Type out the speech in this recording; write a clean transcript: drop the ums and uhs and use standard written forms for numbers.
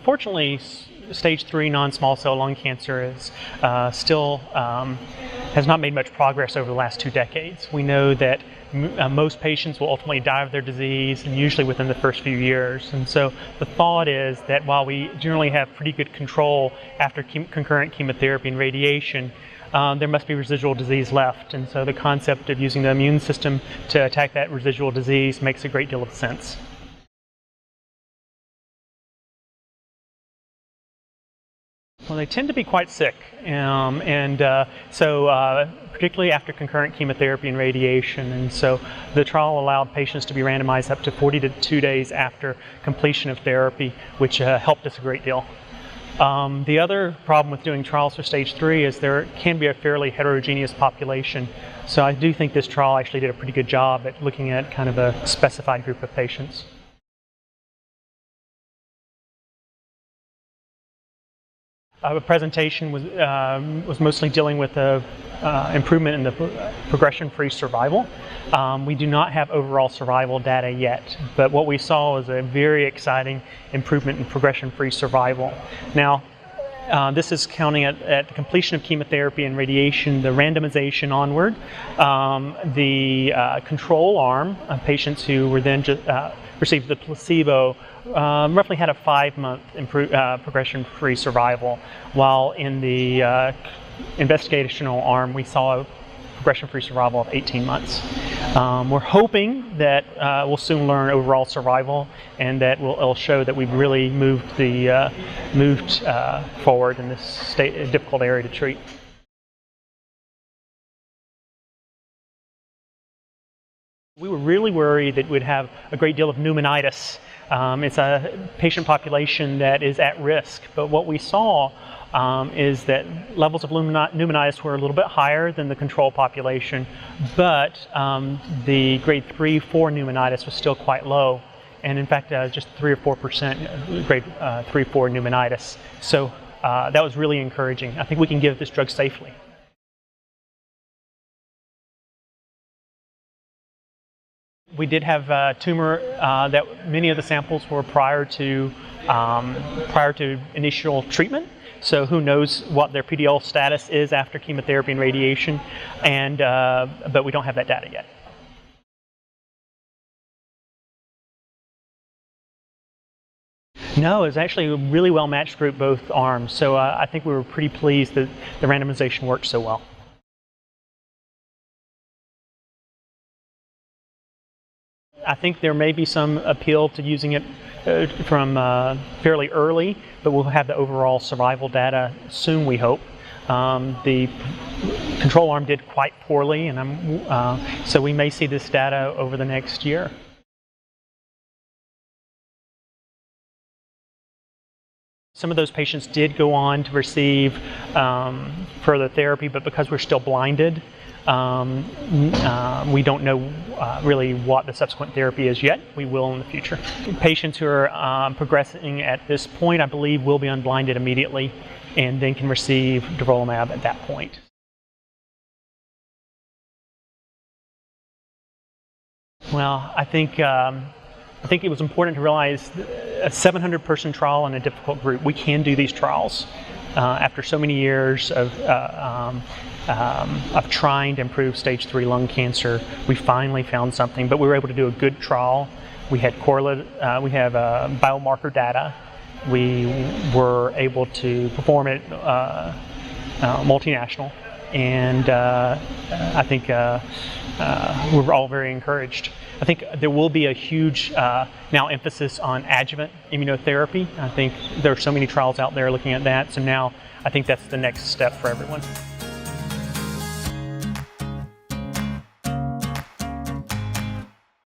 unfortunately, stage 3 non-small cell lung cancer is still has not made much progress over the last 2 decades. We know that most patients will ultimately die of their disease, and usually within the first few years. And so the thought is that while we generally have pretty good control after concurrent chemotherapy and radiation, there must be residual disease left. And so the concept of using the immune system to attack that residual disease makes a great deal of sense. Well, they tend to be quite sick, particularly after concurrent chemotherapy and radiation. And so the trial allowed patients to be randomized up to 42 days after completion of therapy, which helped us a great deal. The other problem with doing trials for stage 3 is there can be a fairly heterogeneous population. So I do think this trial actually did a pretty good job at looking at kind of a specified group of patients. The presentation was mostly dealing with the improvement in the progression-free survival. We do not have overall survival data yet, but what we saw was a very exciting improvement in progression-free survival. Now, this is counting at the completion of chemotherapy and radiation, the randomization onward. The control arm, patients who were then received the placebo, roughly had a 5-month progression-free survival, while in the investigational arm we saw a progression-free survival of 18 months. We're hoping that we'll soon learn overall survival, and that it'll show that we've really moved forward in this difficult area to treat. We were really worried that we'd have a great deal of pneumonitis. It's a patient population that is at risk, but what we saw is that levels of pneumonitis were a little bit higher than the control population, but the grade 3-4 pneumonitis was still quite low, and in fact just 3 or 4% grade 3-4 pneumonitis. So that was really encouraging. I think we can give this drug safely. We did have tumor that many of the samples were prior to initial treatment. So who knows what their PDL status is after chemotherapy and radiation, but we don't have that data yet. No, it was actually a really well matched group, both arms. So I think we were pretty pleased that the randomization worked so well. I think there may be some appeal to using it from fairly early, but we'll have the overall survival data soon, we hope. The control arm did quite poorly, and so we may see this data over the next year. Some of those patients did go on to receive further therapy, but because we're still blinded, we don't know really what the subsequent therapy is yet. We will in the future. Patients who are progressing at this point, I believe, will be unblinded immediately and then can receive Durvalumab at that point. Well, I think it was important to realize a 700-person trial in a difficult group. We can do these trials. After so many years of trying to improve stage 3 lung cancer, we finally found something. But we were able to do a good trial. We had biomarker data. We were able to perform it multinational, and I think we're all very encouraged. I think there will be a huge now emphasis on adjuvant immunotherapy. I think there are so many trials out there looking at that, so now I think that's the next step for everyone.